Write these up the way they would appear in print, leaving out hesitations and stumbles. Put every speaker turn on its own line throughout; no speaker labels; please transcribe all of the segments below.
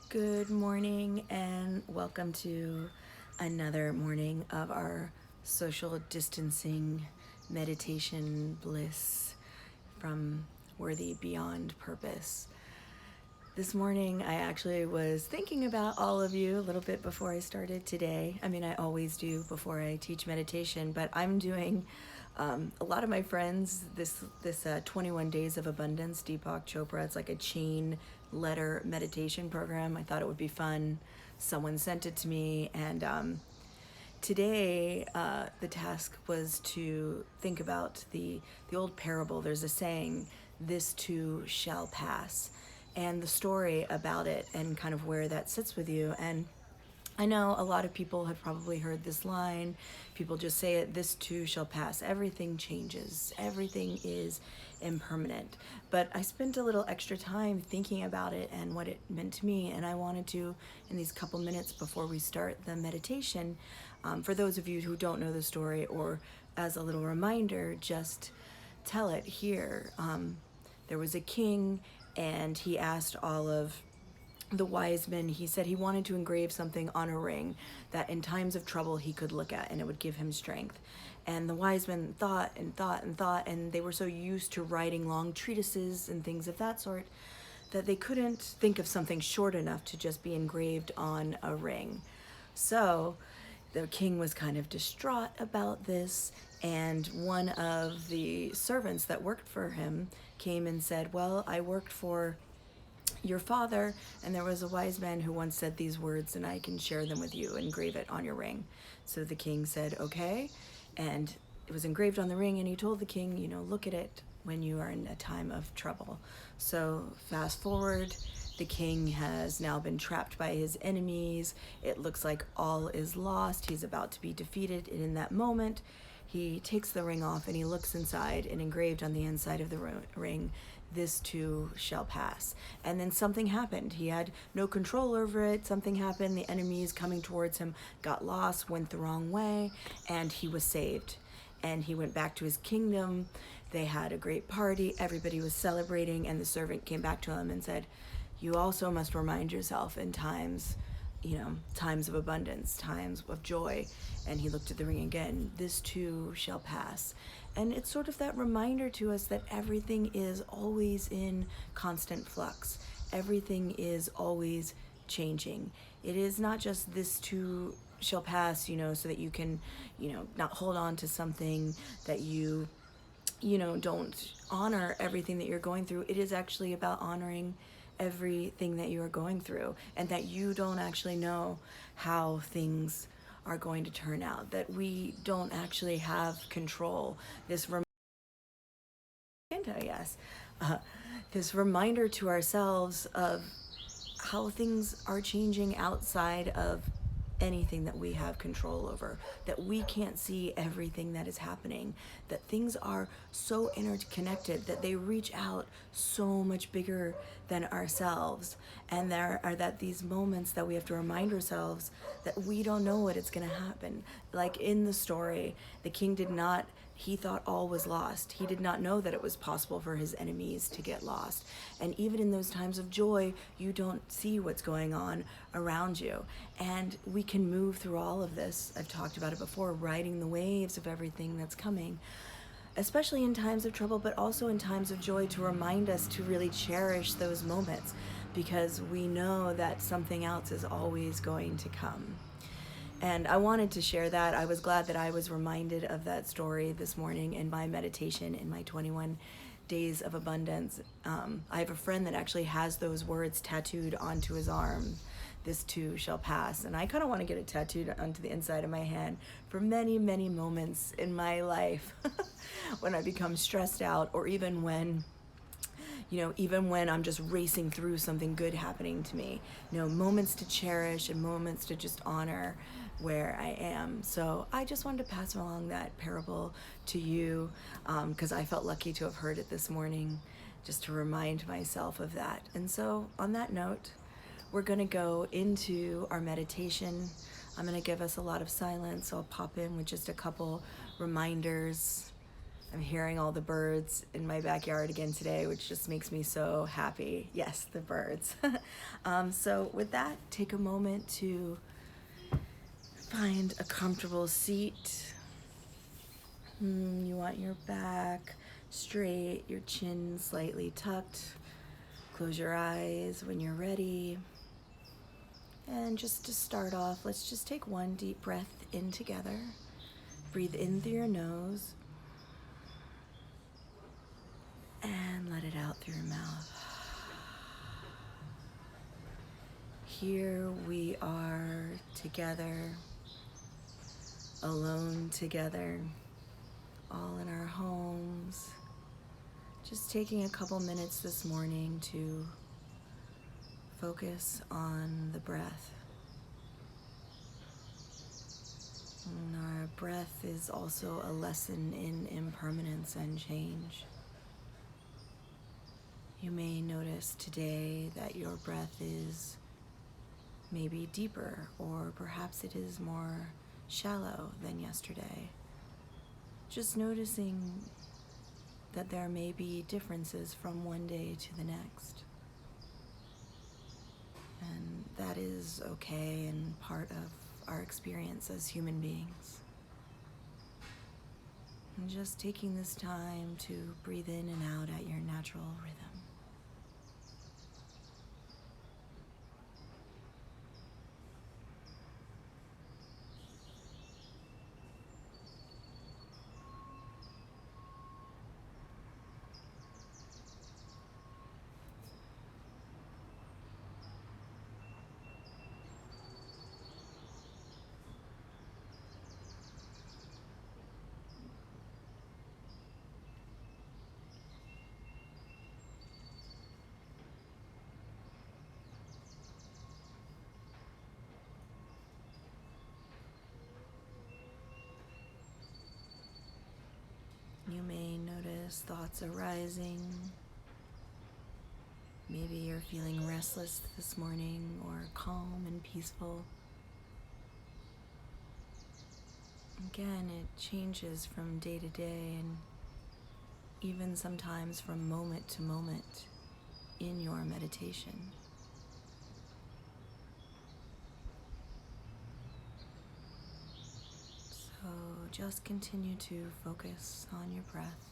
Good morning and welcome to another morning of our social distancing meditation bliss from Worthy Beyond Purpose. This morning, I actually was thinking about all of you a little bit before I started today. I mean, I always do before I teach meditation, but I'm doing a lot of my friends this 21 Days of Abundance, Deepak Chopra. It's like a chain letter meditation program. I thought it would be fun. Someone sent it to me, and today the task was to think about the old parable. There's a saying, "This too shall pass," and the story about it and kind of where that sits with you. And I know a lot of people have probably heard this line. People just say it, "This too shall pass." Everything changes, everything is impermanent. But I spent a little extra time thinking about it and what it meant to me. And I wanted to, in these couple minutes before we start the meditation, for those of you who don't know the story, or as a little reminder, just tell it here. There was a king, and he asked all of the wise men, he said he wanted to engrave something on a ring that in times of trouble he could look at and it would give him strength. And the wise men thought and thought and thought, and they were so used to writing long treatises and things of that sort that they couldn't think of something short enough to just be engraved on a ring. So the king was kind of distraught about this, and one of the servants that worked for him came and said, "Well, I worked for your father, and there was a wise man who once said these words, and I can share them with you. Engrave it on your ring." So the king said, "Okay." And it was engraved on the ring, and he told the king, look at it when you are in a time of trouble. So fast forward, the king has now been trapped by his enemies. It looks like all is lost. He's about to be defeated. And in that moment, he takes the ring off and he looks inside, and engraved on the inside of the ring, "This too shall pass." And then something happened. He had no control over it. Something happened. The enemies coming towards him got lost, went the wrong way, and he was saved. And he went back to his kingdom. They had a great party. Everybody was celebrating. And the servant came back to him and said, "You also must remind yourself in times of abundance, times of joy." And he looked at the ring again. "This too shall pass." And it's sort of that reminder to us that everything is always in constant flux. Everything is always changing. It is not just "this too shall pass," so that you can, not hold on to something that don't honor everything that you're going through. It is actually about honoring everything that you are going through, and that you don't actually know how things are going to turn out, that we don't actually have control. Yes, uh, this reminder to ourselves of how things are changing outside of anything that we have control over, that we can't see everything that is happening, that things are so interconnected that they reach out so much bigger than ourselves. And there are these moments that we have to remind ourselves that we don't know what it's going to happen. Like in the story, the king did not, he thought all was lost. He did not know that it was possible for his enemies to get lost. And even in those times of joy, you don't see what's going on around you. And we can move through all of this. I've talked about it before, riding the waves of everything that's coming, especially in times of trouble, but also in times of joy, to remind us to really cherish those moments, because we know that something else is always going to come. And I wanted to share that. I was glad that I was reminded of that story this morning in my meditation in my 21 Days of Abundance. I have a friend that actually has those words tattooed onto his arm. "This too shall pass." And I kind of want to get it tattooed onto the inside of my hand for many, many moments in my life when I become stressed out, or even when I'm just racing through something good happening to me, moments to cherish and moments to just honor where I am. So I just wanted to pass along that parable to you, because I felt lucky to have heard it this morning, just to remind myself of that. And so on that note, we're going to go into our meditation. I'm going to give us a lot of silence. So I'll pop in with just a couple reminders I'm hearing all the birds in my backyard again today, which just makes me so happy. Yes, the birds. So with that, take a moment to find a comfortable seat. You want your back straight, your chin slightly tucked. Close your eyes when you're ready. And just to start off, let's just take one deep breath in together. Breathe in through your nose and let it out through your mouth. Here we are together, alone together, all in our homes. Just taking a couple minutes this morning to focus on the breath. And our breath is also a lesson in impermanence and change. You may notice today that your breath is maybe deeper, or perhaps it is more shallow than yesterday. Just noticing that there may be differences from one day to the next. And that is okay and part of our experience as human beings. And just taking this time to breathe in and out at your natural rhythm. You may notice thoughts arising. Maybe you're feeling restless this morning or calm and peaceful. Again, it changes from day to day and even sometimes from moment to moment in your meditation. So just continue to focus on your breath.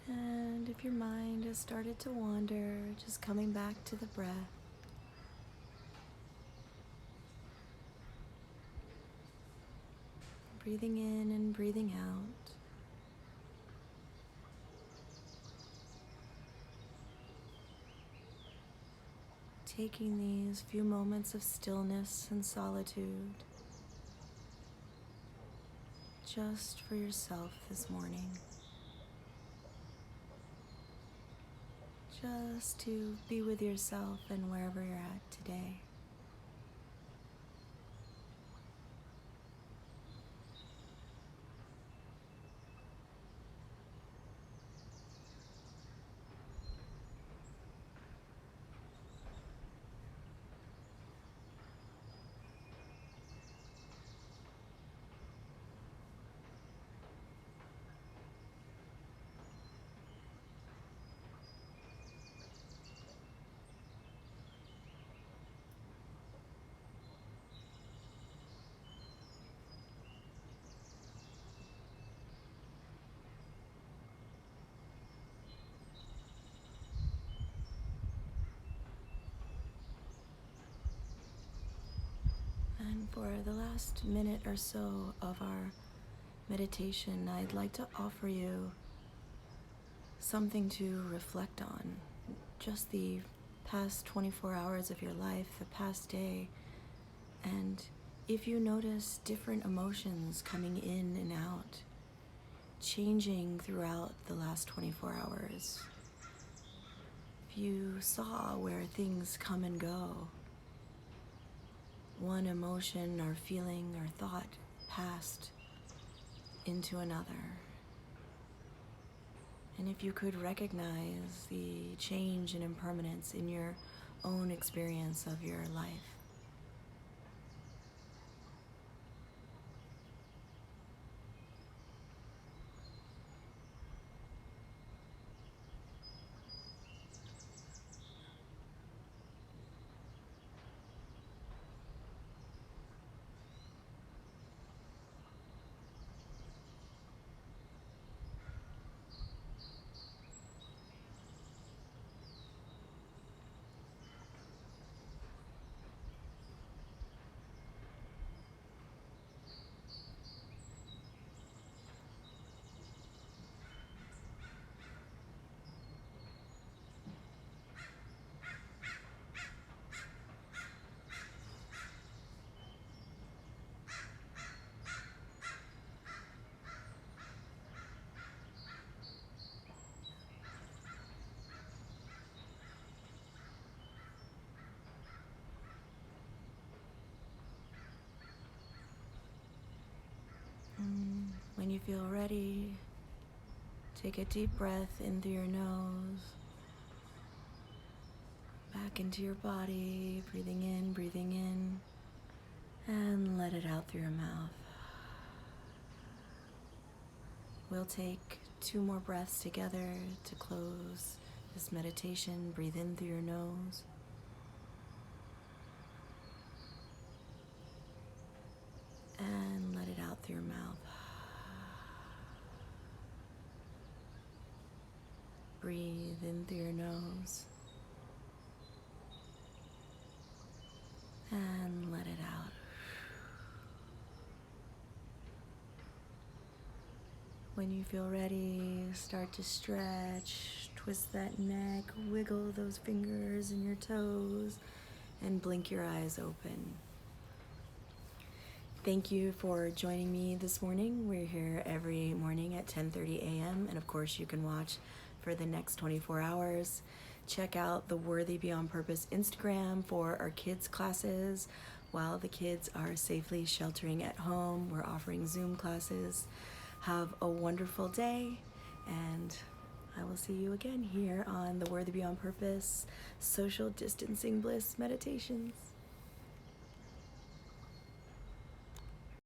And if your mind has started to wander, just coming back to the breath. Breathing in and breathing out. Taking these few moments of stillness and solitude just for yourself this morning. Just to be with yourself and wherever you're at today. For the last minute or so of our meditation, I'd like to offer you something to reflect on. Just the past 24 hours of your life, the past day, and if you notice different emotions coming in and out, changing throughout the last 24 hours, if you saw where things come and go, one emotion or feeling or thought passed into another, and if you could recognize the change and impermanence in your own experience of your life. When you feel ready, take a deep breath in through your nose, back into your body, breathing in, and let it out through your mouth. We'll take 2 more breaths together to close this meditation. Breathe in through your nose. And let it out through your mouth. Breathe in through your nose. And let it out. When you feel ready, start to stretch, twist that neck, wiggle those fingers and your toes, and blink your eyes open. Thank you for joining me this morning. We're here every morning at 10:30 a.m. and of course you can watch for the next 24 hours. Check out the Worthy Beyond Purpose Instagram for our kids' classes. While the kids are safely sheltering at home, we're offering Zoom classes. Have a wonderful day, and I will see you again here on the Worthy Beyond Purpose Social Distancing Bliss Meditations.